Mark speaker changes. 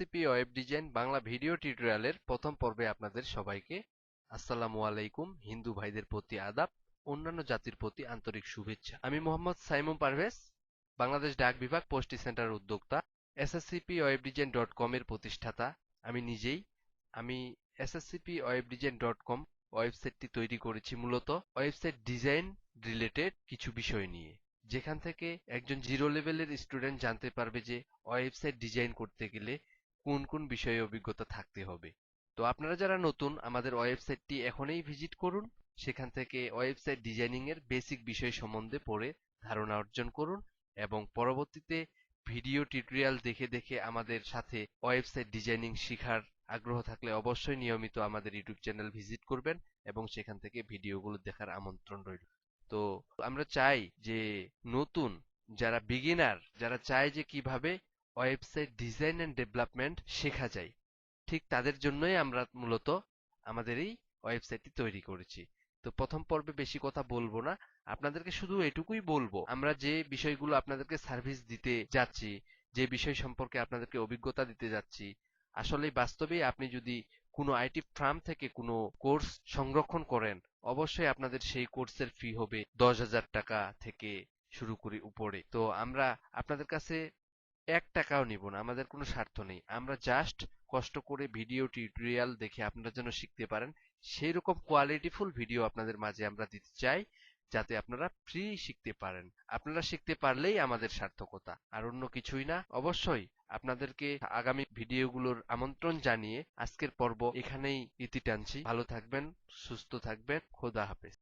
Speaker 1: SSCP web design Bangla video টিউটোরিয়ালের প্রথম পর্বে আপনাদের সবাইকে আসসালামু আলাইকুম। হিন্দু ভাইদের প্রতি আদাব, অন্যান্য জাতির প্রতি আন্তরিক শুভেচ্ছা। আমি মোহাম্মদ সাইমুম পারভেজ, বাংলাদেশ ডাক বিভাগ পোস্টি সেন্টার উদ্যোক্তা, SSCP web design dot com এর প্রতিষ্ঠাতা আমি নিজেই। আমি SSCP web design dot com ওয়েবসাইটটি তৈরি করেছি মূলত ওয়েবসাইট ডিজাইন রিলেটেড কিছু বিষয় নিয়ে, যেখান থেকে একজন জিরো লেভেলের স্টুডেন্ট জানতে পারবে যে ওয়েবসাইট ডিজাইন করতে গেলে কোন কোন বিষয়ে অভিজ্ঞতা থাকতে হবে। তো আপনারা যারা নতুন, আমাদের ওয়েবসাইটটি এখনই ভিজিট করুন। সেখান থেকে ওয়েবসাইট ডিজাইনিং এর বেসিক বিষয় সম্বন্ধে পড়ে ধারণা অর্জন করুন এবং পরবর্তীতে ভিডিও টিউটোরিয়াল দেখে দেখে আমাদের সাথে ওয়েবসাইট ডিজাইনিং শেখার আগ্রহ থাকলে অবশ্যই নিয়মিত আমাদের ইউটিউব চ্যানেল ভিজিট করবেন এবং সেখান থেকে ভিডিওগুলো দেখার আমন্ত্রণ রইল। তো আমরা চাই যে নতুন যারা বিগিনার, যারা চায় যে কিভাবে ওয়েবসাইট ডিজাইন এন্ড ডেভেলপমেন্ট শেখা যায়, ঠিক তাদের জন্যই আমরা মূলত আমাদের এই ওয়েবসাইটটি তৈরি করেছি। তো প্রথম পর্বে বেশি কথা বলবো না, আপনাদেরকে শুধু এটুকুই বলবো, আমরা যে বিষয়গুলো আপনাদেরকে সার্ভিস দিতে যাচ্ছি, যে বিষয় সম্পর্কে আপনাদেরকে অভিজ্ঞতা দিতে যাচ্ছি, আসলে বাস্তবে আপনি যদি কোনো আইটি ফার্ম থেকে কোনো কোর্স সংরক্ষণ করেন, অবশ্যই আপনাদের সেই কোর্সের ফি হবে 10,000 টাকা থেকে শুরু করে উপরে। তো আমরা আপনাদের কাছে 1 টাকাও নিব না, আমাদের কোনো স্বার্থ নেই। আমরা জাস্ট কষ্ট করে ভিডিও টিউটোরিয়াল দেখে আপনারা যেন শিখতে পারেন, সেই রকম কোয়ালিটিফুল ভিডিও আপনাদের মাঝে আমরা দিতে চাই, যাতে আপনারা ফ্রি শিখতে পারেন। আপনারা শিখতে পারলেই আমাদের সার্থকতা, আর অন্য কিছুই না। অবশ্যই আপনাদেরকে আগামী ভিডিওগুলোর আমন্ত্রণ জানিয়ে আজকের পর্ব এখানেই ইতি টানছি। ভালো থাকবেন, সুস্থ থাকবেন, খোদা হাফেজ।